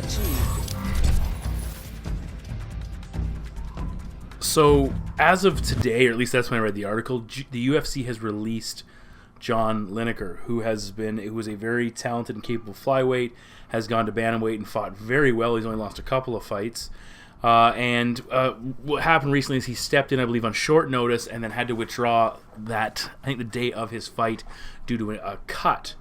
achieved. So, as of today, or at least that's when I read the article, the UFC has released John Lineker, who was a very talented and capable flyweight, has gone to bantamweight and fought very well. He's only lost a couple of fights. And what happened recently is he stepped in, I believe, on short notice and then had to withdraw that, I think, the day of his fight due to a cut.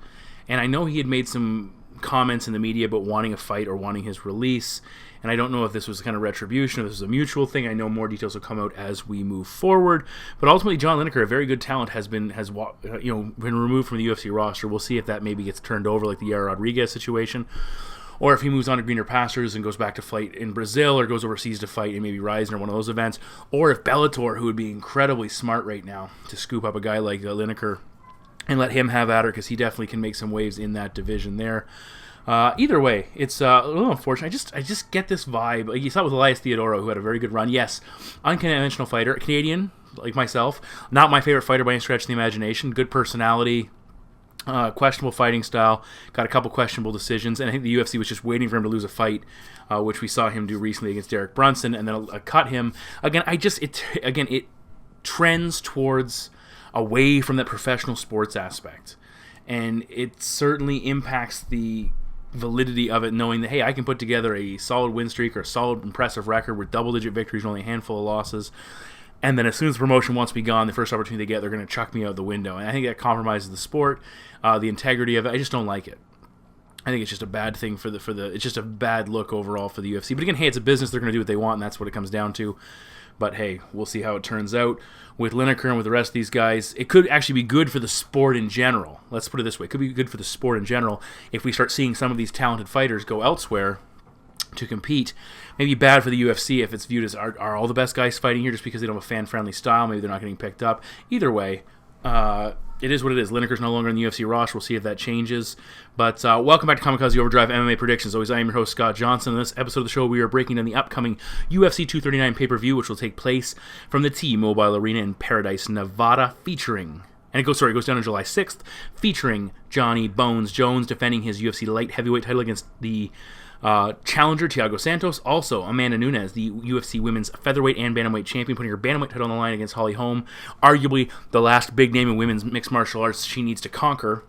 And I know he had made some comments in the media about wanting a fight or wanting his release. And I don't know if this was kind of retribution or this was a mutual thing. I know more details will come out as we move forward. But ultimately, John Lineker, a very good talent, has been removed from the UFC roster. We'll see if that maybe gets turned over like the Yair Rodriguez situation, or if he moves on to greener pastures and goes back to fight in Brazil or goes overseas to fight in maybe Ryzen or one of those events, or if Bellator, who would be incredibly smart right now to scoop up a guy like Lineker and let him have at her, because he definitely can make some waves in that division there. Either way, it's a little unfortunate. I just get this vibe. Like you saw with Elias Theodoro, who had a very good run. Yes, unconventional fighter, Canadian, like myself. Not my favorite fighter by any stretch of the imagination. Good personality, questionable fighting style. Got a couple questionable decisions, and I think the UFC was just waiting for him to lose a fight, which we saw him do recently against Derek Brunson, and then cut him. Again, it trends towards away from that professional sports aspect, and it certainly impacts the validity of it, knowing that, hey, I can put together a solid win streak or a solid impressive record with double-digit victories and only a handful of losses, and then as soon as the promotion wants to be gone, the first opportunity they get, they're going to chuck me out the window. And I think that compromises the sport, the integrity of it. I just don't like it. I think it's just a bad thing for the. It's just a bad look overall for the UFC. But again, hey, it's a business. They're going to do what they want, and that's what it comes down to. But hey, we'll see how it turns out with Lineker and with the rest of these guys. It could actually be good for the sport in general. Let's put it this way. It could be good for the sport in general if we start seeing some of these talented fighters go elsewhere to compete. Maybe bad for the UFC if it's viewed as, are all the best guys fighting here just because they don't have a fan-friendly style? Maybe they're not getting picked up. Either way, it is what it is. Lineker's no longer in the UFC roster. We'll see if that changes. But welcome back to Kamikaze Overdrive MMA Predictions. Always, I am your host, Scott Johnson. In this episode of the show, we are breaking down the upcoming UFC 239 pay-per-view, which will take place from the T-Mobile Arena in Paradise, Nevada, featuring... And it goes down on July 6th, featuring Johnny Bones Jones defending his UFC light heavyweight title against the challenger Thiago Santos. Also, Amanda Nunes, the UFC women's featherweight and bantamweight champion, putting her bantamweight title on the line against Holm, arguably the last big name in women's mixed martial arts she needs to conquer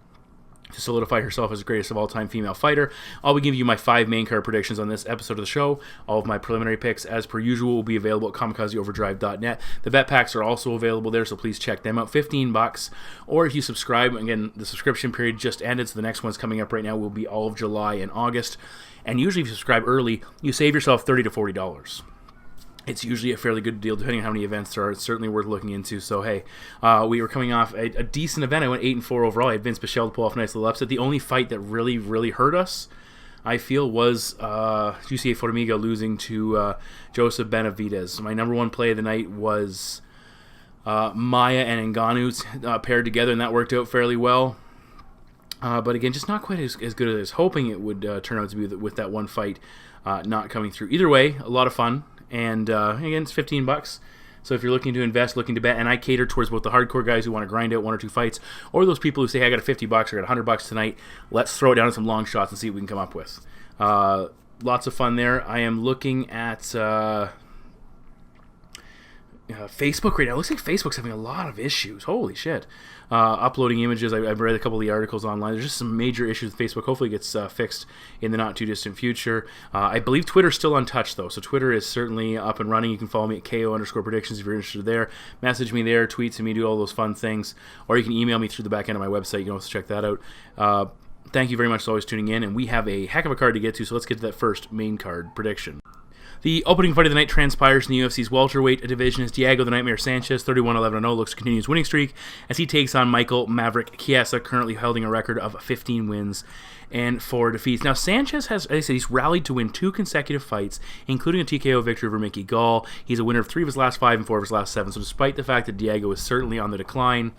to solidify herself as the greatest of all-time female fighter. I'll be giving you my 5 main card predictions on this episode of the show. All of my preliminary picks, as per usual, will be available at kamikazeoverdrive.net. The bet packs are also available there, so please check them out. $15, or if you subscribe, again, the subscription period just ended, so the next one's coming up right now will be all of July and August. And usually if you subscribe early, you save yourself $30 to $40. It's usually a fairly good deal, depending on how many events there are. It's certainly worth looking into. So, hey, we were coming off a decent event. I went 8-4 overall. I had Vince Pichel to pull off a nice little upset. The only fight that really, really hurt us, I feel, was UCA Formiga losing to Joseph Benavidez. My number one play of the night was Maya and Ngannou paired together, and that worked out fairly well. But again, just not quite as good as I was hoping it would turn out to be with that one fight not coming through. Either way, a lot of fun. And again, it's $15. So if you're looking to invest, looking to bet, and I cater towards both the hardcore guys who want to grind out 1 or 2 fights, or those people who say, hey, I got $50 or I got $100 tonight, let's throw it down on some long shots and see what we can come up with. Lots of fun there. I am looking at Facebook right now. It looks like Facebook's having a lot of issues. Holy shit. Uploading images. I've read a couple of the articles online. There's just some major issues with Facebook. Hopefully it gets fixed in the not-too-distant future. I believe Twitter's still untouched, though. So Twitter is certainly up and running. You can follow me at KO_predictions if you're interested there. Message me there, tweet to me, do all those fun things. Or you can email me through the back end of my website. You can also check that out. Thank you very much for always tuning in. And we have a heck of a card to get to, so let's get to that first main card prediction. The opening fight of the night transpires in the UFC's welterweight division as Thiago the Nightmare Sanchez, 31-11-0, looks to continue his winning streak as he takes on Michael Maverick Chiesa, currently holding a record of 15 wins and 4 defeats. Now, Sanchez has, as I said, he's rallied to win 2 consecutive fights, including a TKO victory over Mickey Gall. He's a winner of 3 of his last 5 and 4 of his last 7, so despite the fact that Thiago is certainly on the decline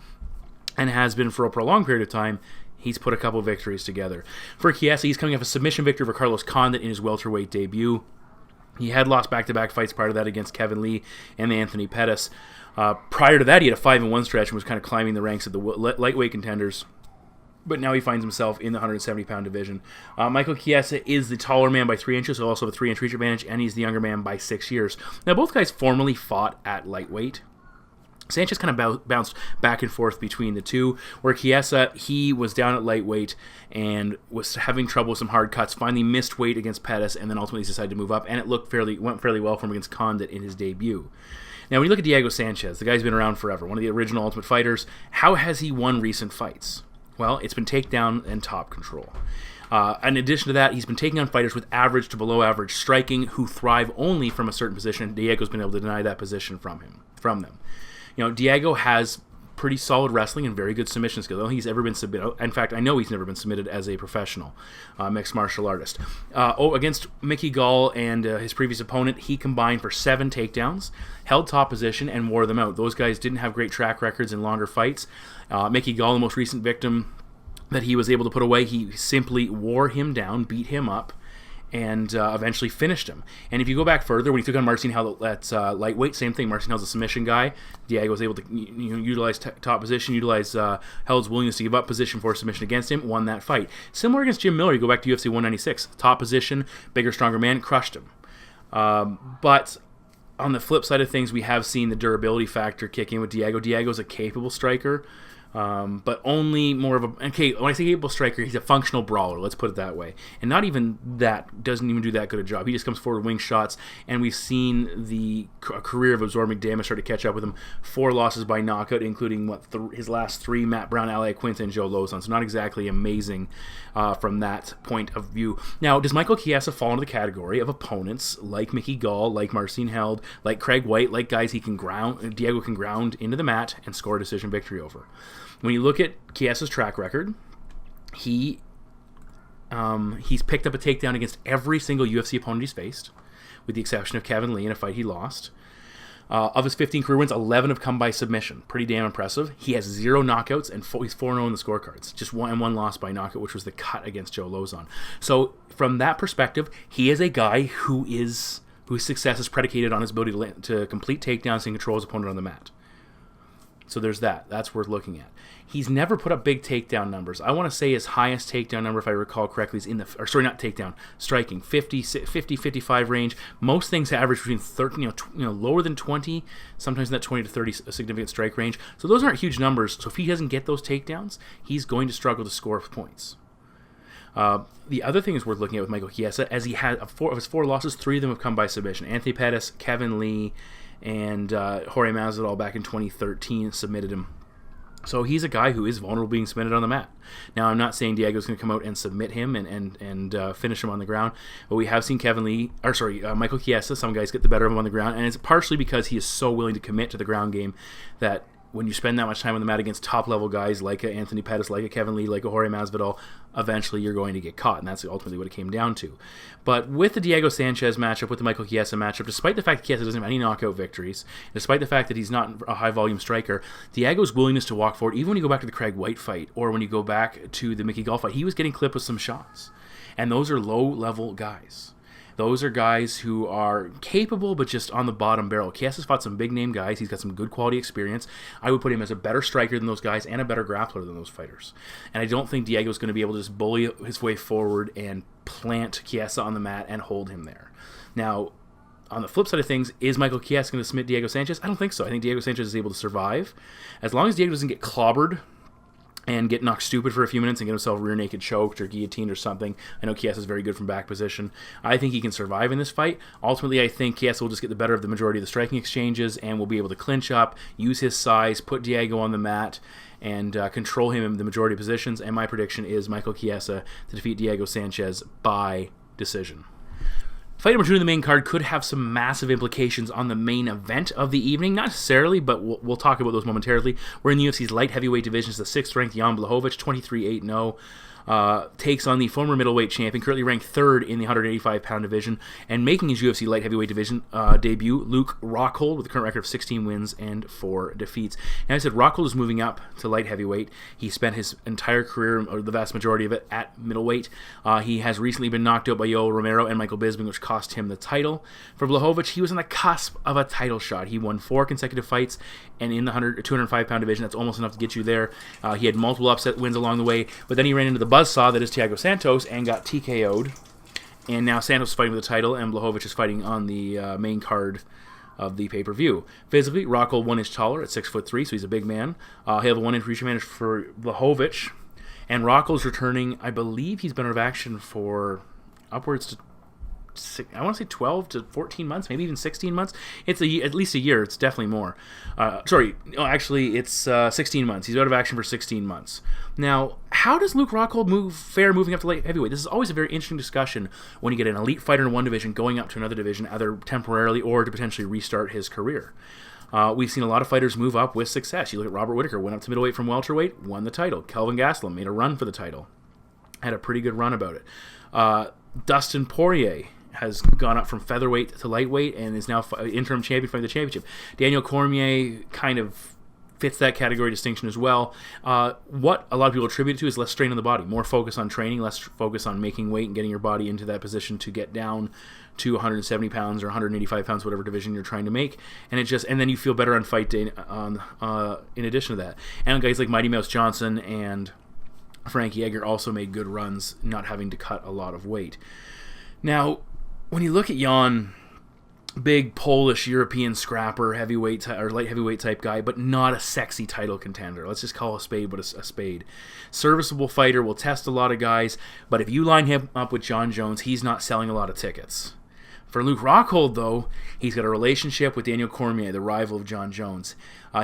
and has been for a prolonged period of time, he's put a couple victories together. For Chiesa, he's coming off a submission victory over Carlos Condit in his welterweight debut. He had lost back-to-back fights prior to that against Kevin Lee and Anthony Pettis. Prior to that, he had a 5-1 stretch and was kind of climbing the ranks of the lightweight contenders but now he finds himself in the 170-pound division. Michael Chiesa is the taller man by 3 inches, so also a 3-inch reach advantage, and he's the younger man by 6 years. Now, both guys formerly fought at lightweight. Sanchez kind of bounced back and forth between the two, where Chiesa, he was down at lightweight and was having trouble with some hard cuts, finally missed weight against Perez, and then ultimately decided to move up, and it went fairly well for him against Condit in his debut. Now, when you look at Thiago Sanchez, the guy's been around forever, one of the original Ultimate Fighters. How has he won recent fights? Well, it's been takedown and top control. In addition to that, he's been taking on fighters with average to below average striking who thrive only from a certain position. Diego's been able to deny that position from them. You know, Thiago has pretty solid wrestling and very good submission skills. I don't think he's ever been submitted. In fact, I know he's never been submitted as a professional mixed martial artist. Against Mickey Gall and his previous opponent, he combined for 7 takedowns, held top position, and wore them out. Those guys didn't have great track records in longer fights. Mickey Gall, the most recent victim that he was able to put away, he simply wore him down, beat him up, and eventually finished him. And if you go back further, when he took on Marcin at lightweight, same thing. Marcin Hell's a submission guy. Diego was able to utilize top position, utilize Hell's willingness to give up position for submission against him, won that fight. Similar against Jim Miller, you go back to UFC 196. Top position, bigger, stronger man, crushed him. But on the flip side of things, we have seen the durability factor kick in with Diego. Diego's a capable striker. But only more of a... Okay, when I say capable striker, he's a functional brawler, let's put it that way. And not even that, doesn't even do that good a job. He just comes forward, wing shots, and we've seen the career of absorbing damage start to catch up with him. 4 losses by knockout, including his last 3, Matt Brown, Ali Quinta, and Joe Lozon. So not exactly amazing from that point of view. Now, does Michael Chiesa fall into the category of opponents like Mickey Gall, like Marcin Held, like Craig White, like guys Diego can ground into the mat and score a decision victory over? When you look at Chiesa's track record, he's picked up a takedown against every single UFC opponent he's faced, with the exception of Kevin Lee in a fight he lost. Of his 15 career wins, 11 have come by submission. Pretty damn impressive. He has 0 knockouts, and he's 4-0 in the scorecards. Just one loss by knockout, which was the cut against Joe Lozon. So from that perspective, he is a guy whose success is predicated on his ability to complete takedowns and control his opponent on the mat. So there's that. That's worth looking at. He's never put up big takedown numbers. I want to say his highest takedown number, if I recall correctly, is striking, 50-55 range. Most things average between 13, lower than 20, sometimes in that 20 to 30 significant strike range. So those aren't huge numbers. So if he doesn't get those takedowns, he's going to struggle to score points. The other thing is worth looking at with Michael Chiesa, as he had of his 4 losses, 3 of them have come by submission. Anthony Pettis, Kevin Lee, and Jorge Masvidal back in 2013 submitted him. So he's a guy who is vulnerable being submitted on the mat. Now, I'm not saying Diego's going to come out and submit him and finish him on the ground, but we have seen Michael Chiesa, some guys get the better of him on the ground, and it's partially because he is so willing to commit to the ground game that when you spend that much time on the mat against top-level guys like a Anthony Pettis, like a Kevin Lee, like a Jorge Masvidal, eventually you're going to get caught, and that's ultimately what it came down to. But with the Diego Sanchez matchup, with the Michael Chiesa matchup, despite the fact that Chiesa doesn't have any knockout victories, despite the fact that he's not a high-volume striker, Diego's willingness to walk forward, even when you go back to the Craig White fight, or when you go back to the Mickey Gall fight, he was getting clipped with some shots. And those are low-level guys. Those are guys who are capable, but just on the bottom barrel. Chiesa's fought some big-name guys. He's got some good quality experience. I would put him as a better striker than those guys and a better grappler than those fighters. And I don't think Diego's going to be able to just bully his way forward and plant Chiesa on the mat and hold him there. Now, on the flip side of things, is Michael Chiesa going to submit Diego Sanchez? I don't think so. I think Diego Sanchez is able to survive. As long as Diego doesn't get clobbered and get knocked stupid for a few minutes and get himself rear naked choked or guillotined or something. I know Chiesa is very good from back position. I think he can survive in this fight. Ultimately, I think Chiesa will just get the better of the majority of the striking exchanges and will be able to clinch up, use his size, put Diego on the mat, and control him in the majority of positions. And my prediction is Michael Chiesa to defeat Diego Sanchez by decision. Fight number 2 in the main card could have some massive implications on the main event of the evening. Not necessarily, but we'll talk about those momentarily. We're in the UFC's light heavyweight division. It's the 6th-ranked Jan Blachowicz, 23-8-0. takes on the former middleweight champion, currently ranked third in the 185-pound division, and making his UFC light heavyweight division debut, Luke Rockhold, with a current record of 16 wins and 4 defeats. Now, I said Rockhold is moving up to light heavyweight. He spent his entire career, or the vast majority of it, at middleweight. He has recently been knocked out by Yoel Romero and Michael Bisping, which cost him the title. For Blachowicz, he was on the cusp of a title shot. He won 4 consecutive fights, and in the 205-pound division, that's almost enough to get you there. He had multiple upset wins along the way, but then he ran into the buzzsaw that is Thiago Santos and got TKO'd. And now Santos is fighting for the title, and Blachowicz is fighting on the main card of the pay-per-view. Physically, Rockhold 1 inch taller at 6'3", so he's a big man. He'll have a 1 inch reach advantage for Blachowicz. And Rockhold's returning, I believe he's been out of action for upwards to, I want to say 12 to 14 months, maybe even 16 months. It's at least a year. It's definitely more. It's 16 months. He's out of action for 16 months. Now, how does Luke Rockhold fare moving up to light heavyweight? This is always a very interesting discussion when you get an elite fighter in one division going up to another division, either temporarily or to potentially restart his career. We've seen a lot of fighters move up with success. You look at Robert Whittaker, went up to middleweight from welterweight, won the title. Kelvin Gastelum made a run for the title. Had a pretty good run about it. Dustin Poirier has gone up from featherweight to lightweight and is now interim champion fighting the championship. Daniel Cormier kind of fits that category distinction as well. What a lot of people attribute it to is less strain on the body, more focus on training, less focus on making weight and getting your body into that position to get down to 170 pounds or 185 pounds, whatever division you're trying to make, and then you feel better on fight day. In addition to that, and guys like Mighty Mouse Johnson and Frankie Edgar also made good runs, not having to cut a lot of weight. Now, when you look at Jan, big Polish European scrapper, heavyweight or light heavyweight type guy, but not a sexy title contender. Let's just call a spade but a spade. Serviceable fighter, will test a lot of guys, but if you line him up with Jon Jones, he's not selling a lot of tickets. For Luke Rockhold, though, he's got a relationship with Daniel Cormier, the rival of Jon Jones.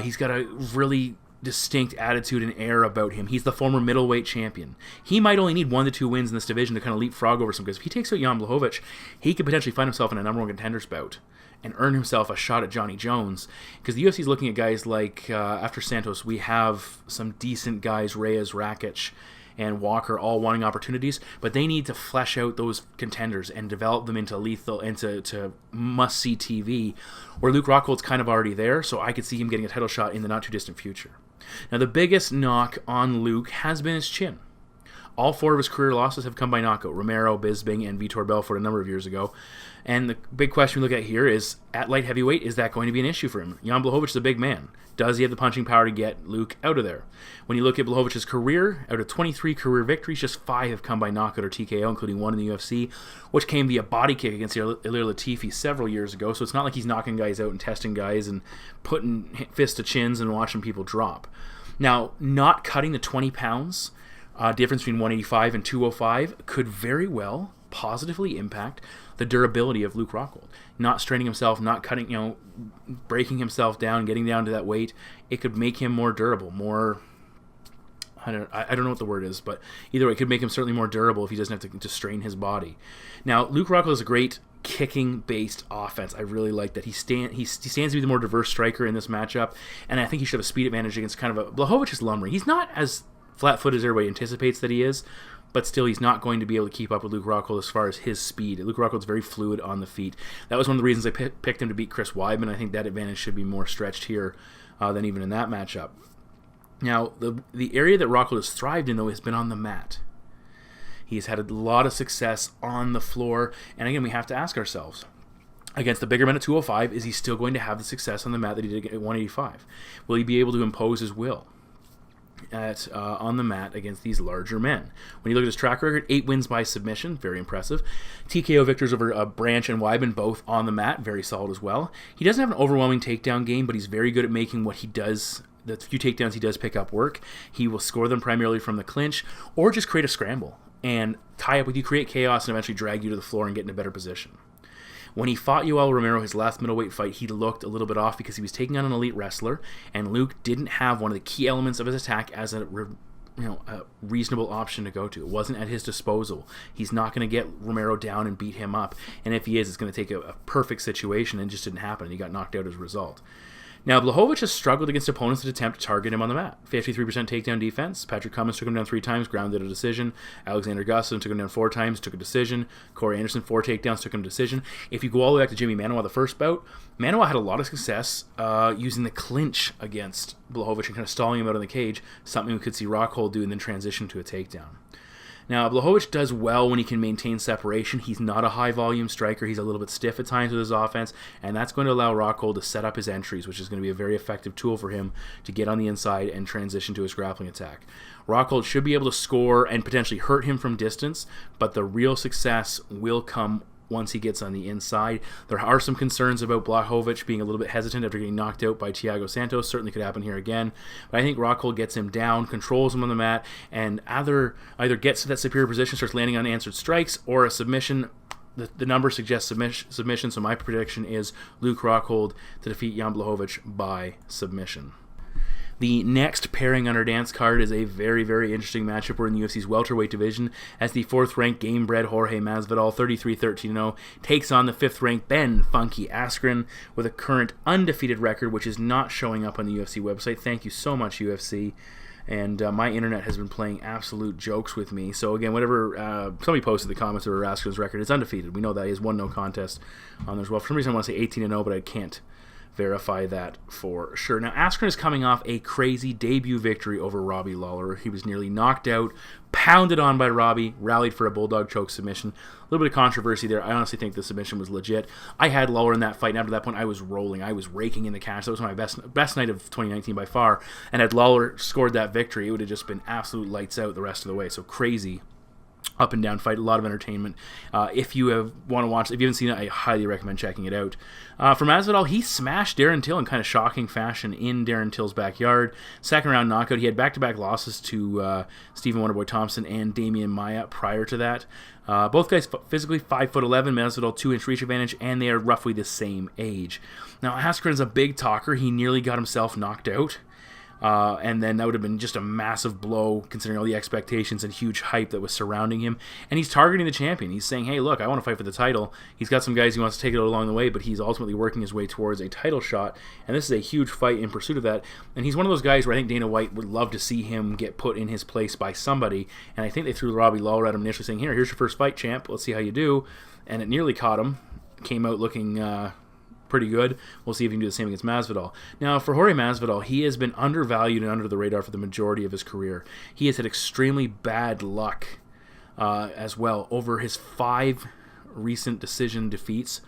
He's got a really distinct attitude and air about him. He's the former middleweight champion. He might only need 1 to 2 wins in this division to kind of leapfrog over some guys. If he takes out Jan Blachowicz, he could potentially find himself in a number 1 contenders bout and earn himself a shot at Johnny Jones. Because the UFC is looking at guys like, after Santos, we have some decent guys, Reyes, Rakic, and Walker, all wanting opportunities, but they need to flesh out those contenders and develop them into lethal, into must-see TV, where Luke Rockhold's kind of already there, so I could see him getting a title shot in the not-too-distant future. Now, the biggest knock on Luke has been his chin. All 4 of his career losses have come by knockout. Romero, Bisping, and Vitor Belfort a number of years ago. And the big question we look at here is, at light heavyweight, is that going to be an issue for him? Jan Blachowicz is a big man. Does he have the punching power to get Luke out of there? When you look at Blachowicz's career, out of 23 career victories, just 5 have come by knockout or TKO, including 1 in the UFC, which came via body kick against Ilir Latifi several years ago. So it's not like he's knocking guys out and testing guys and putting fists to chins and watching people drop. Now, not cutting the 20 pounds difference between 185 and 205 could very well positively impact the durability of Luke Rockhold. Not straining himself, not cutting, breaking himself down, getting down to that weight, it could make him more durable, more, I don't know what the word is, but either way, it could make him certainly more durable if he doesn't have to strain his body. Now, Luke Rockhold is a great kicking-based offense. I really like that. He stands to be the more diverse striker in this matchup, and I think he should have a speed advantage against kind of a... Blachowicz is lumbering. He's not as flat-footed as everybody anticipates that he is, but still he's not going to be able to keep up with Luke Rockhold as far as his speed. Luke Rockhold's very fluid on the feet. That was one of the reasons I picked him to beat Chris Weidman. I think that advantage should be more stretched here than even in that matchup. Now, the area that Rockhold has thrived in, though, has been on the mat. He's had a lot of success on the floor, and again, we have to ask ourselves, against the bigger men at 205, is he still going to have the success on the mat that he did at 185? Will he be able to impose his will on the mat against these larger men? When you look at his track record, 8 wins by submission, very impressive. TKO victors over Branch and Weidman, both on the mat, very solid as well. He doesn't have an overwhelming takedown game, but he's very good at making what he does. The few takedowns he does pick up work. He will score them primarily from the clinch or just create a scramble and tie up with you, create chaos, and eventually drag you to the floor and get in a better position. When he fought Yoel Romero, his last middleweight fight, he looked a little bit off because he was taking on an elite wrestler, and Luke didn't have one of the key elements of his attack as a reasonable option to go to. It wasn't at his disposal. He's not going to get Romero down and beat him up, and if he is, it's going to take a perfect situation, and it just didn't happen, and he got knocked out as a result. Now, Blachowicz has struggled against opponents that attempt to target him on the mat. 53% takedown defense. Patrick Cummins took him down 3 times, grounded a decision. Alexander Gustafsson took him down 4 times, took a decision. Corey Anderson, 4 takedowns, took him a decision. If you go all the way back to Jimmy Manuwa, the first bout, Manuwa had a lot of success using the clinch against Blachowicz and kind of stalling him out in the cage, something we could see Rockhold do and then transition to a takedown. Now, Blachowicz does well when he can maintain separation. He's not a high-volume striker. He's a little bit stiff at times with his offense, and that's going to allow Rockhold to set up his entries, which is going to be a very effective tool for him to get on the inside and transition to his grappling attack. Rockhold should be able to score and potentially hurt him from distance, but the real success will come once he gets on the inside. There are some concerns about Blachowicz being a little bit hesitant after getting knocked out by Thiago Santos. Certainly could happen here again. But I think Rockhold gets him down, controls him on the mat, and either gets to that superior position, starts landing unanswered strikes, or a submission. The number suggests submission, so my prediction is Luke Rockhold to defeat Jan Blachowicz by submission. The next pairing on our dance card is a very, very interesting matchup. We're in the UFC's welterweight division as the 4th-ranked game-bred Jorge Masvidal, 33-13-0, takes on the 5th-ranked Ben Funky Askren with a current undefeated record, which is not showing up on the UFC website. Thank you so much, UFC. And my internet has been playing absolute jokes with me. So again, whatever somebody posted in the comments over Askren's record, it's undefeated. We know that he has 1 no contest on there as well. For some reason, I want to say 18-0, but I can't verify that for sure. Now, Askren is coming off a crazy debut victory over Robbie Lawler. He was nearly knocked out, pounded on by Robbie, rallied for a bulldog choke submission. A little bit of controversy there. I honestly think the submission was legit. I had Lawler in that fight, and after that point, I was rolling. I was raking in the cash. That was my best night of 2019 by far. And had Lawler scored that victory, it would have just been absolute lights out the rest of the way. So crazy up and down fight, a lot of entertainment. If you want to watch, if you haven't seen it, I highly recommend checking it out. For Masvidal, he smashed Darren Till in kind of shocking fashion in Darren Till's backyard. 2nd round knockout. He had back-to-back losses to Stephen Wonderboy Thompson and Damian Maia prior to that. Both guys physically 5'11", Masvidal 2-inch reach advantage, and they are roughly the same age. Now, Askren's a big talker. He nearly got himself knocked out. And then that would have been just a massive blow considering all the expectations and huge hype that was surrounding him. And he's targeting the champion. He's saying, hey, look, I want to fight for the title. He's got some guys he wants to take it along the way, but he's ultimately working his way towards a title shot. And this is a huge fight in pursuit of that. And he's one of those guys where I think Dana White would love to see him get put in his place by somebody. And I think they threw Robbie Lawler at him initially saying, here's your first fight, champ. Let's see how you do. And it nearly caught him. Came out looking pretty good. We'll see if he can do the same against Masvidal. Now, for Jorge Masvidal, he has been undervalued and under the radar for the majority of his career. He has had extremely bad luck as well. Over his 5 recent decision defeats,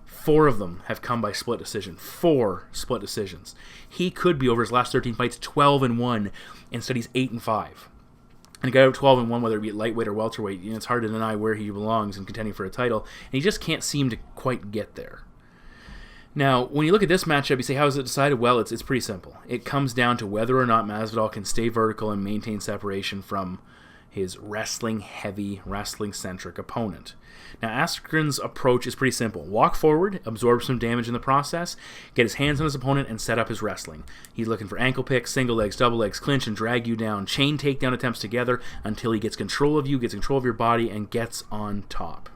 4 of them have come by split decision. 4 split decisions. He could be, over his last 13 fights, 12-1. Instead, he's 8-5. And a guy out 12-1, whether it be at lightweight or welterweight, it's hard to deny where he belongs in contending for a title. And he just can't seem to quite get there. Now, when you look at this matchup, you say, how is it decided? Well, it's pretty simple. It comes down to whether or not Masvidal can stay vertical and maintain separation from his wrestling-heavy, wrestling-centric opponent. Now, Askren's approach is pretty simple. Walk forward, absorb some damage in the process, get his hands on his opponent, and set up his wrestling. He's looking for ankle picks, single legs, double legs, clinch, and drag you down. Chain takedown attempts together until he gets control of you, gets control of your body, and gets on top.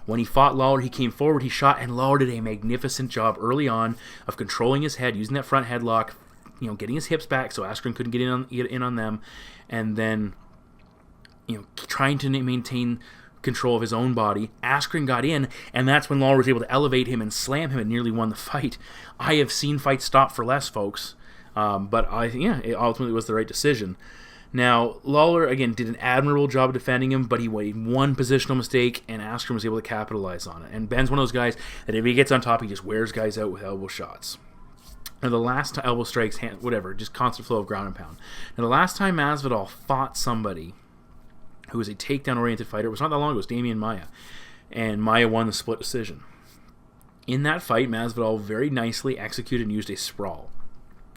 When he fought Lawler, he came forward, he shot, and Lawler did a magnificent job early on of controlling his head, using that front headlock, getting his hips back so Askren couldn't get in on them, and then trying to maintain control of his own body. Askren got in, and that's when Lawler was able to elevate him and slam him and nearly won the fight. I have seen fights stop for less, folks, but it ultimately was the right decision. Now, Lawler, again, did an admirable job of defending him, but he made one positional mistake, and Askren was able to capitalize on it. And Ben's one of those guys that if he gets on top, he just wears guys out with elbow shots. Now, the last time, elbow strikes, whatever, just constant flow of ground and pound. Now, the last time Masvidal fought somebody who was a takedown-oriented fighter, it was not that long ago, it was Damian Maia, and Maia won the split decision. In that fight, Masvidal very nicely executed and used a sprawl.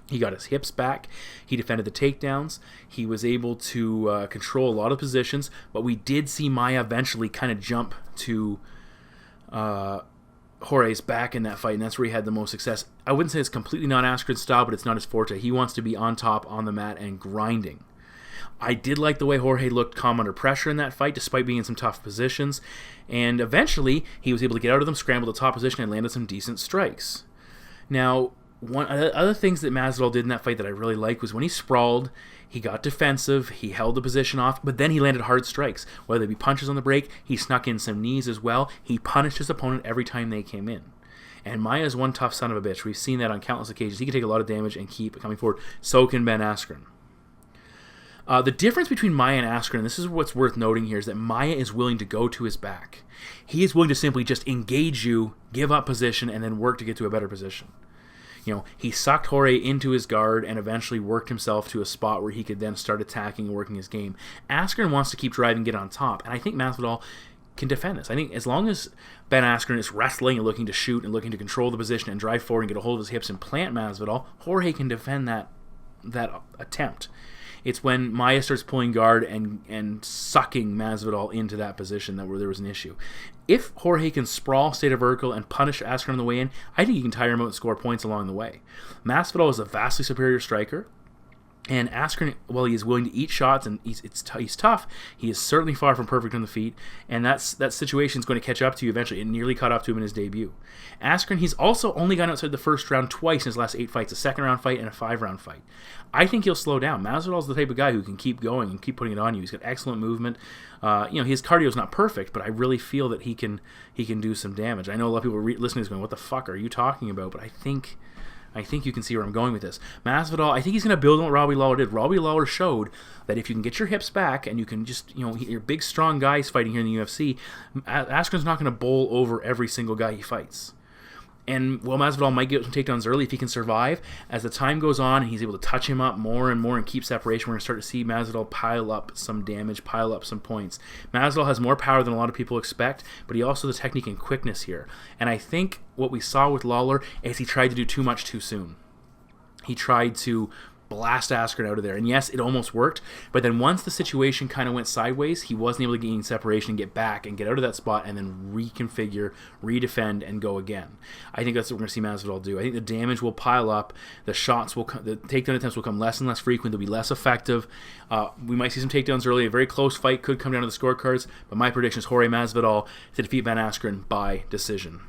He got his hips back. He defended the takedowns. He was able to control a lot of positions, but we did see Maia eventually kind of jump to Jorge's back in that fight, and that's where he had the most success. I wouldn't say it's completely not Askren's style, but it's not his forte. He wants to be on top, on the mat, and grinding. I did like the way Jorge looked calm under pressure in that fight, despite being in some tough positions, and eventually he was able to get out of them, scramble to top position, and landed some decent strikes. Now, one other things that Masvidal did in that fight that I really liked was when he sprawled, he got defensive, he held the position off, but then he landed hard strikes. Whether they be punches on the break, he snuck in some knees as well. He punished his opponent every time they came in. And Maia's one tough son of a bitch. We've seen that on countless occasions. He can take a lot of damage and keep coming forward. So can Ben Askren. The difference between Maia and Askren, and this is what's worth noting here, is that Maia is willing to go to his back. He is willing to simply just engage you, give up position, and then work to get to a better position. He sucked Jorge into his guard and eventually worked himself to a spot where he could then start attacking and working his game. Askren wants to keep driving, get on top, and I think Masvidal can defend this. I think as long as Ben Askren is wrestling and looking to shoot and looking to control the position and drive forward and get a hold of his hips and plant Masvidal, Jorge can defend that attempt. It's when Maia starts pulling guard and sucking Masvidal into that position where there was an issue. If Jorge can sprawl, stay to vertical, and punish Askren on the way in, I think he can tire him out and score points along the way. Masvidal is a vastly superior striker. And Askren, while he is willing to eat shots and he's tough, he is certainly far from perfect on the feet, and that situation is going to catch up to you eventually. It nearly caught up to him in his debut. Askren, he's also only gone outside the first round twice in his last 8 fights, a second-round fight and a 5-round fight. I think he'll slow down. Masvidal's the type of guy who can keep going and keep putting it on you. He's got excellent movement. His cardio is not perfect, but I really feel that he can do some damage. I know a lot of people listening to this going, what the fuck are you talking about? But I think you can see where I'm going with this. Masvidal, I think he's going to build on what Robbie Lawler did. Robbie Lawler showed that if you can get your hips back and you can just, your big, strong guys fighting here in the UFC, Askren's not going to bowl over every single guy he fights. And while Masvidal might get some takedowns early, if he can survive, as the time goes on and he's able to touch him up more and more and keep separation, we're going to start to see Masvidal pile up some damage, pile up some points. Masvidal has more power than a lot of people expect, but he also has the technique and quickness here. And I think what we saw with Lawler is he tried to do too much too soon. He tried to blast Askren out of there. And yes, it almost worked, but then once the situation kind of went sideways, he wasn't able to gain separation and get back and get out of that spot and then reconfigure, redefend, and go again. I think that's what we're going to see Masvidal do. I think the damage will pile up, the takedown attempts will come less and less frequent, they'll be less effective. We might see some takedowns early. A very close fight could come down to the scorecards, but my prediction is Jorge Masvidal to defeat Ben Askren by decision.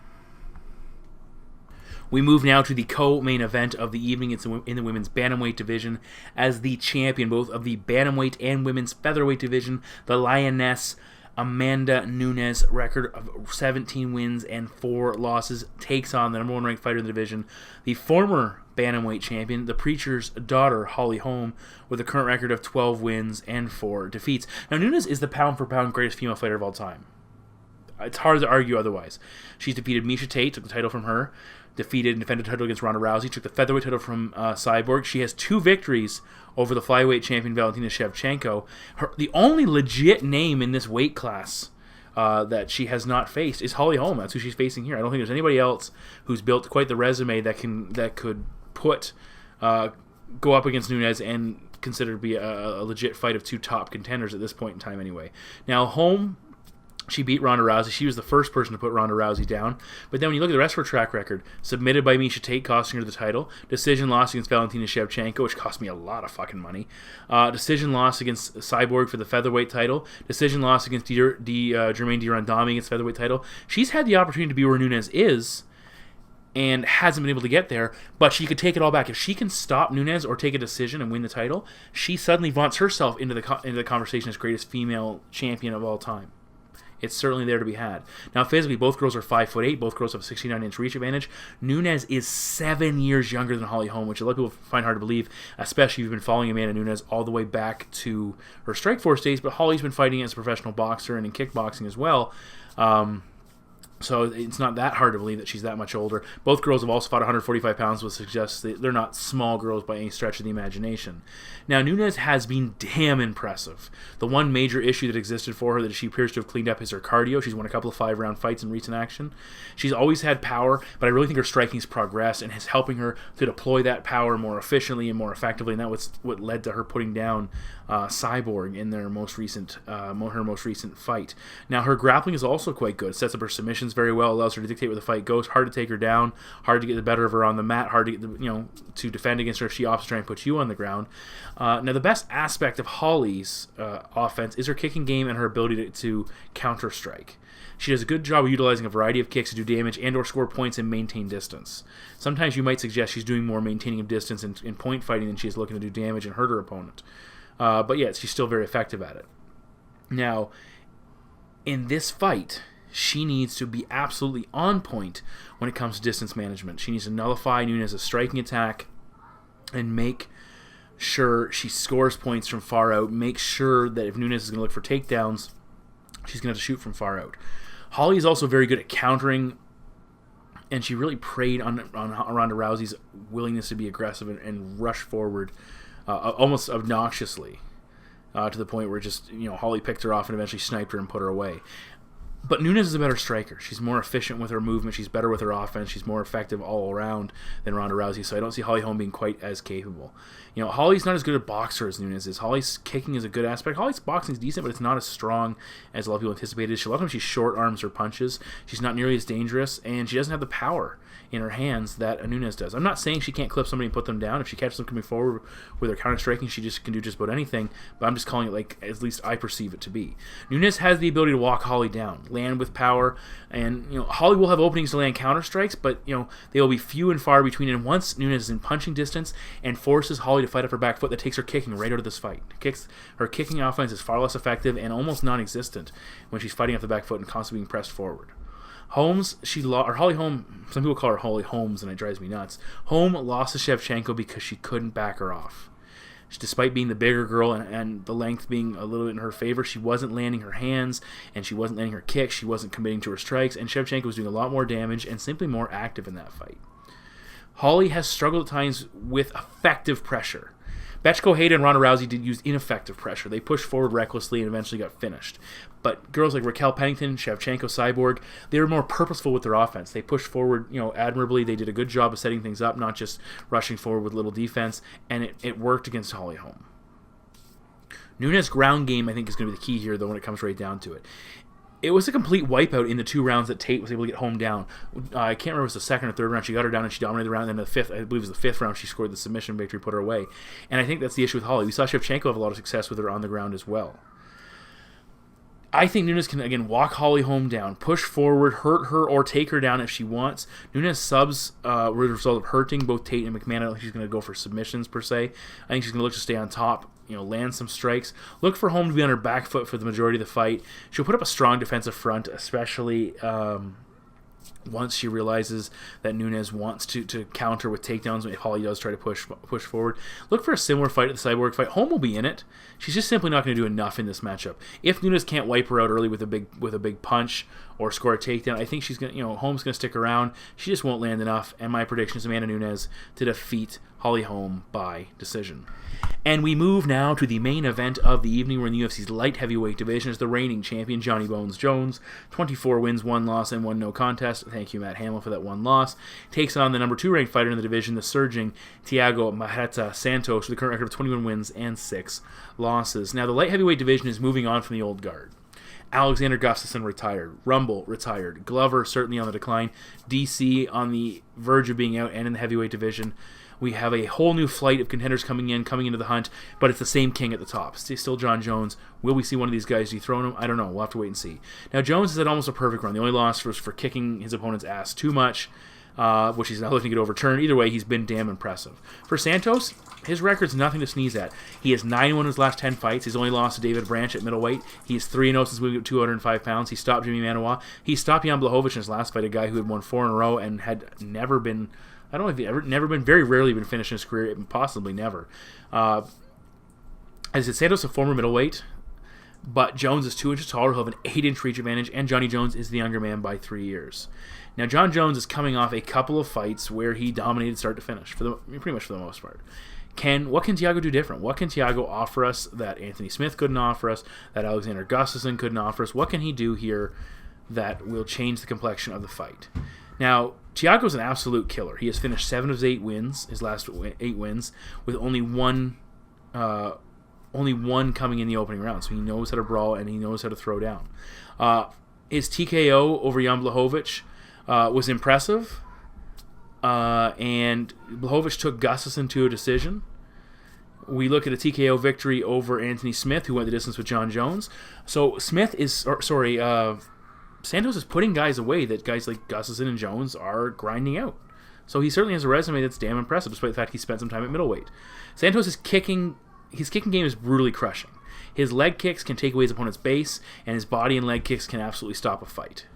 We move now to the co-main event of the evening. It's in the women's bantamweight division. As the champion both of the bantamweight and women's featherweight division, the Lioness Amanda Nunes, record of 17 wins and 4 losses, takes on the number 1 ranked fighter in the division, the former bantamweight champion, the preacher's daughter, Holm, with a current record of 12 wins and 4 defeats. Now, Nunes is the pound-for-pound greatest female fighter of all time. It's hard to argue otherwise. She's defeated Miesha Tate, took the title from her, defeated and defended the title against Ronda Rousey, took the featherweight title from Cyborg. She has 2 victories over the flyweight champion Valentina Shevchenko. The only legit name in this weight class that she has not faced is Holm. That's who she's facing here. I don't think there's anybody else who's built quite the resume that could go up against Nunes and consider to be a legit fight of 2 top contenders at this point in time anyway. Now, Holm, she beat Ronda Rousey. She was the first person to put Ronda Rousey down. But then when you look at the rest of her track record, submitted by Miesha Tate, costing her the title. Decision loss against Valentina Shevchenko, which cost me a lot of fucking money. Decision loss against Cyborg for the featherweight title. Decision loss against Germaine de Randami against featherweight title. She's had the opportunity to be where Nunes is and hasn't been able to get there, but she could take it all back. If she can stop Nunes or take a decision and win the title, she suddenly vaunts herself into the conversation as greatest female champion of all time. It's certainly there to be had. Now, physically, both girls are 5'8". Both girls have a 69-inch reach advantage. Nunes is 7 years younger than Holm, which a lot of people find hard to believe, especially if you've been following Amanda Nunes all the way back to her Strikeforce days. But Holly's been fighting as a professional boxer and in kickboxing as well. So it's not that hard to believe that she's that much older. Both girls have also fought 145 pounds, which suggests that they're not small girls by any stretch of the imagination. Now, Nunes has been damn impressive. The one major issue that existed for her that she appears to have cleaned up is her cardio. She's won a couple of 5-round fights in recent action. She's always had power, but I really think her striking's progressed and is helping her to deploy that power more efficiently and more effectively, and that was what led to her putting down Cyborg in their most recent fight. Now her grappling is also quite good. It sets up her submissions very well, allows her to dictate where the fight goes. Hard to take her down, hard to get the better of her on the mat, hard to get to defend against her if she opts to try and put you on the ground. Now the best aspect of Holly's offense is her kicking game and her ability to counter strike. She does a good job of utilizing a variety of kicks to do damage and or score points and maintain distance. Sometimes you might suggest she's doing more maintaining of distance in point fighting than she is looking to do damage and hurt her opponent. But yeah, she's still very effective at it. Now, in this fight, she needs to be absolutely on point when it comes to distance management. She needs to nullify Nunes' striking attack and make sure she scores points from far out. Make sure that if Nunes is going to look for takedowns, she's going to have to shoot from far out. Holly is also very good at countering, and she really preyed on Ronda Rousey's willingness to be aggressive and rush forward almost obnoxiously to the point where just Holly picked her off and eventually sniped her and put her away. But Nunes is a better striker. She's more efficient with her movement. She's better with her offense. She's more effective all around than Ronda Rousey, so I don't see Holly Holm being quite as capable. Holly's not as good a boxer as Nunes is. Holly's kicking is a good aspect. Holly's boxing is decent, but it's not as strong as a lot of people anticipated. A lot of times she short arms her punches. She's not nearly as dangerous, and she doesn't have the power in her hands that a Nunes does. I'm not saying she can't clip somebody and put them down. If she catches them coming forward with her counter-striking, she just can do just about anything, but I'm just calling it like at least I perceive it to be. Nunes has the ability to walk Holly down, land with power, and Holly will have openings to land counter-strikes, but they will be few and far between, and once Nunes is in punching distance and forces Holly to fight up her back foot, that takes her kicking right out of this fight. Her kicking offense is far less effective and almost non-existent when she's fighting off the back foot and constantly being pressed forward. Holly Holm, some people call her Holly Holmes, and it drives me nuts. Holm lost to Shevchenko because she couldn't back her off. Despite being the bigger girl and the length being a little bit in her favor, she wasn't landing her hands, and she wasn't landing her kicks, she wasn't committing to her strikes, and Shevchenko was doing a lot more damage and simply more active in that fight. Holly has struggled at times with effective pressure. Betchko, Hayden, and Ronda Rousey did use ineffective pressure. They pushed forward recklessly and eventually got finished. But girls like Raquel Pennington, Shevchenko, Cyborg, they were more purposeful with their offense. They pushed forward, admirably. They did a good job of setting things up, not just rushing forward with little defense, and it worked against Holly Holm. Nunes' ground game, I think, is going to be the key here, though, when it comes right down to it. It was a complete wipeout in the 2 rounds that Tate was able to get Holm down. I can't remember if it was the second or third round. She got her down and she dominated the round. And then the fifth, I believe it was the 5th round, she scored the submission victory, put her away. And I think that's the issue with Holly. We saw Shevchenko have a lot of success with her on the ground as well. I think Nunes can, again, walk Holly Holm down, push forward, hurt her, or take her down if she wants. Nunes subs were the result of hurting both Tate and McMahon. I don't think she's going to go for submissions, per se. I think she's going to look to stay on top, land some strikes. Look for Holm to be on her back foot for the majority of the fight. She'll put up a strong defensive front, especially once she realizes that Nunes wants to counter with takedowns if Holly does try to push forward. Look for a similar fight at the Cyborg fight. Holm will be in it. She's just simply not going to do enough in this matchup. If Nunes can't wipe her out early with a big punch or score a takedown, I think she's going Holm's going to stick around. She just won't land enough, and my prediction is Amanda Nunes to defeat Holly Holm by decision. And we move now to the main event of the evening. We're in the UFC's light heavyweight division. It's the reigning champion, Johnny Bones Jones. 24 wins, 1 loss, and 1 no contest. Thank you, Matt Hamill, for that 1 loss. Takes on the number 2 ranked fighter in the division, the surging Thiago Marreta Santos, with a current record of 21 wins and 6 losses. Now, the light heavyweight division is moving on from the old guard. Alexander Gustafsson retired. Rumble retired. Glover certainly on the decline. DC on the verge of being out and in the heavyweight division. We have a whole new flight of contenders coming into the hunt, but it's the same king at the top. Still John Jones. Will we see one of these guys dethrone him? I don't know. We'll have to wait and see. Now, Jones has had almost a perfect run. The only loss was for kicking his opponent's ass too much, which he's now looking to get overturned. Either way, he's been damn impressive. For Santos, his record's nothing to sneeze at. He has 9-1 in his last 10 fights. He's only lost to David Branch at middleweight. He is 3-0 since moving up 205 pounds. He stopped Jimmy Manoa. He stopped Jan Blachowicz in his last fight, a guy who had won 4 in a row and had never been... I don't know if he very rarely been finished in his career, possibly never. As I said, Santos is a former middleweight, but Jones is 2 inches taller. He'll have an 8-inch reach advantage, and Johnny Jones is the younger man by 3 years. Now, John Jones is coming off a couple of fights where he dominated start to finish, pretty much for the most part. What can Thiago do different? What can Thiago offer us that Anthony Smith couldn't offer us, that Alexander Gustafsson couldn't offer us? What can he do here that will change the complexion of the fight? Now, Thiago's an absolute killer. He has finished 7 of his 8 wins, his last 8 wins, with only one only one coming in the opening round, so he knows how to brawl and he knows how to throw down. His TKO over Jan Blachowicz was impressive, and Blachowicz took Gustafsson to a decision. We look at a TKO victory over Anthony Smith, who went the distance with John Jones. So Santos is putting guys away that guys like Gustafsson and Jones are grinding out. So he certainly has a resume that's damn impressive, despite the fact he spent some time at middleweight. Santos' kicking game is brutally crushing. His leg kicks can take away his opponent's base, and his body and leg kicks can absolutely stop a fight.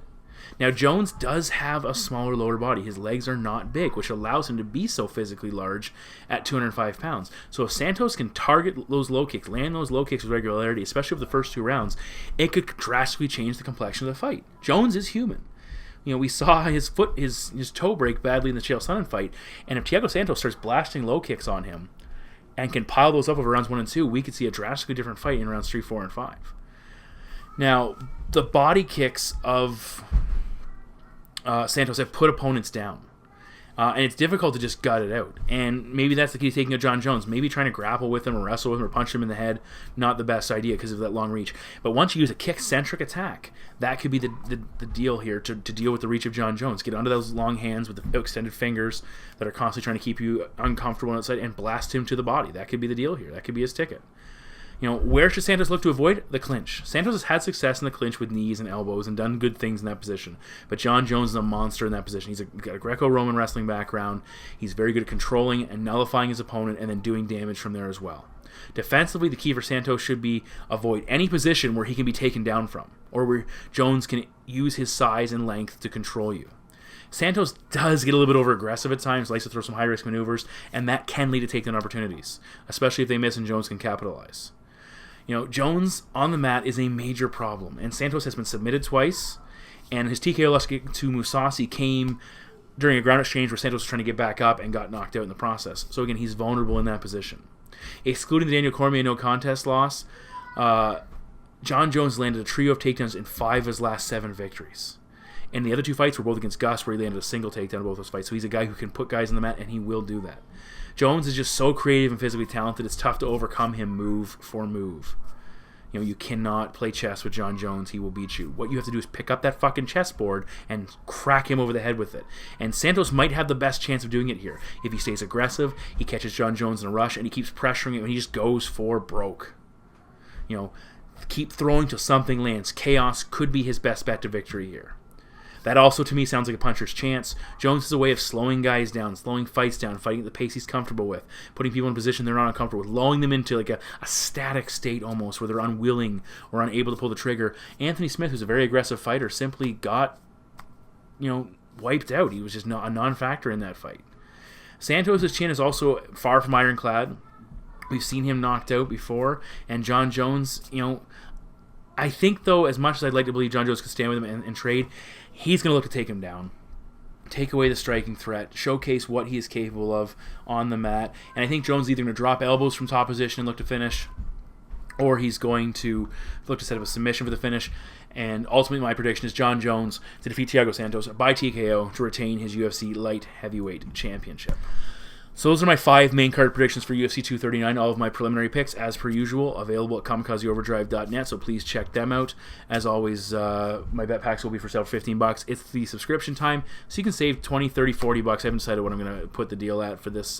Now, Jones does have a smaller lower body. His legs are not big, which allows him to be so physically large at 205 pounds. So if Santos can target those low kicks, land those low kicks with regularity, especially over the first 2 rounds, it could drastically change the complexion of the fight. Jones is human. We saw his toe break badly in the Chael Sonnen fight, and if Thiago Santos starts blasting low kicks on him and can pile those up over rounds 1 and 2, we could see a drastically different fight in rounds 3, 4, and 5. Now, the body kicks of Santos have put opponents down. And it's difficult to just gut it out. And maybe that's the key to taking a John Jones. Maybe trying to grapple with him or wrestle with him or punch him in the head, not the best idea because of that long reach. But once you use a kick-centric attack, that could be the deal here to deal with the reach of John Jones. Get under those long hands with the extended fingers that are constantly trying to keep you uncomfortable outside and blast him to the body. That could be the deal here. That could be his ticket. Where should Santos look to avoid? The clinch. Santos has had success in the clinch with knees and elbows and done good things in that position. But John Jones is a monster in that position. He's got a Greco-Roman wrestling background. He's very good at controlling and nullifying his opponent and then doing damage from there as well. Defensively, the key for Santos should be avoid any position where he can be taken down from or where Jones can use his size and length to control you. Santos does get a little bit over-aggressive at times, likes to throw some high-risk maneuvers, and that can lead to takedown opportunities, especially if they miss and Jones can capitalize. Jones on the mat is a major problem, and Santos has been submitted twice, and his TKO loss to Mousasi came during a ground exchange where Santos was trying to get back up and got knocked out in the process. So again, he's vulnerable in that position. Excluding the Daniel Cormier no contest loss, John Jones landed a trio of takedowns in 5 of his last 7 victories. And the other 2 fights were both against Gus, where he landed a single takedown in both those fights. So he's a guy who can put guys on the mat, and he will do that. Jones is just so creative and physically talented, it's tough to overcome him move for move. You cannot play chess with John Jones. He will beat you. What you have to do is pick up that fucking chessboard and crack him over the head with it. And Santos might have the best chance of doing it here. If he stays aggressive, he catches John Jones in a rush, and he keeps pressuring him, and he just goes for broke. Keep throwing till something lands. Chaos could be his best bet to victory here. That also, to me, sounds like a puncher's chance. Jones is a way of slowing guys down, slowing fights down, fighting at the pace he's comfortable with, putting people in a position they're not uncomfortable with, lulling them into like a static state almost, where they're unwilling or unable to pull the trigger. Anthony Smith, who's a very aggressive fighter, simply got, wiped out. He was just a non-factor in that fight. Santos' chin is also far from ironclad. We've seen him knocked out before, and John Jones, I think, though, as much as I'd like to believe John Jones could stand with him and trade, he's going to look to take him down, take away the striking threat, showcase what he is capable of on the mat. And I think Jones is either going to drop elbows from top position and look to finish, or he's going to look to set up a submission for the finish. And ultimately, my prediction is John Jones to defeat Thiago Santos by TKO to retain his UFC light heavyweight championship. So those are my 5 main card predictions for UFC 239. All of my preliminary picks, as per usual, available at kamikazeoverdrive.net, so please check them out. As always, my bet packs will be for sale for $15. It's the subscription time, so you can save $20, $30, $40. I haven't decided what I'm going to put the deal at for this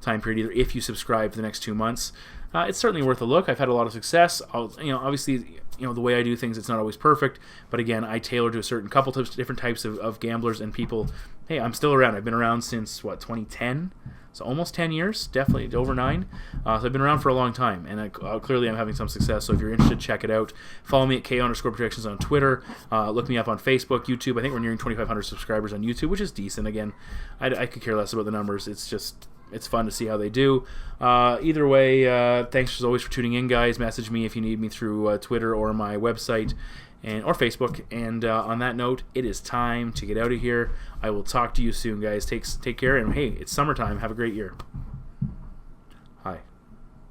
time period either, if you subscribe for the next 2 months. It's certainly worth a look. I've had a lot of success. Obviously, the way I do things, it's not always perfect. But again, I tailor to a certain different types of gamblers and people. Hey, I'm still around. I've been around since, 2010? So almost 10 years, definitely over 9. So I've been around for a long time, and clearly I'm having some success. So if you're interested, check it out. Follow me at KO_projections on Twitter. Look me up on Facebook, YouTube. I think we're nearing 2,500 subscribers on YouTube, which is decent. Again, I could care less about the numbers. It's fun to see how they do. Either way, thanks as always for tuning in, guys. Message me if you need me through Twitter or my website or Facebook. And on that note, it is time to get out of here. I will talk to you soon, guys. Take care, and hey, it's summertime. Have a great year.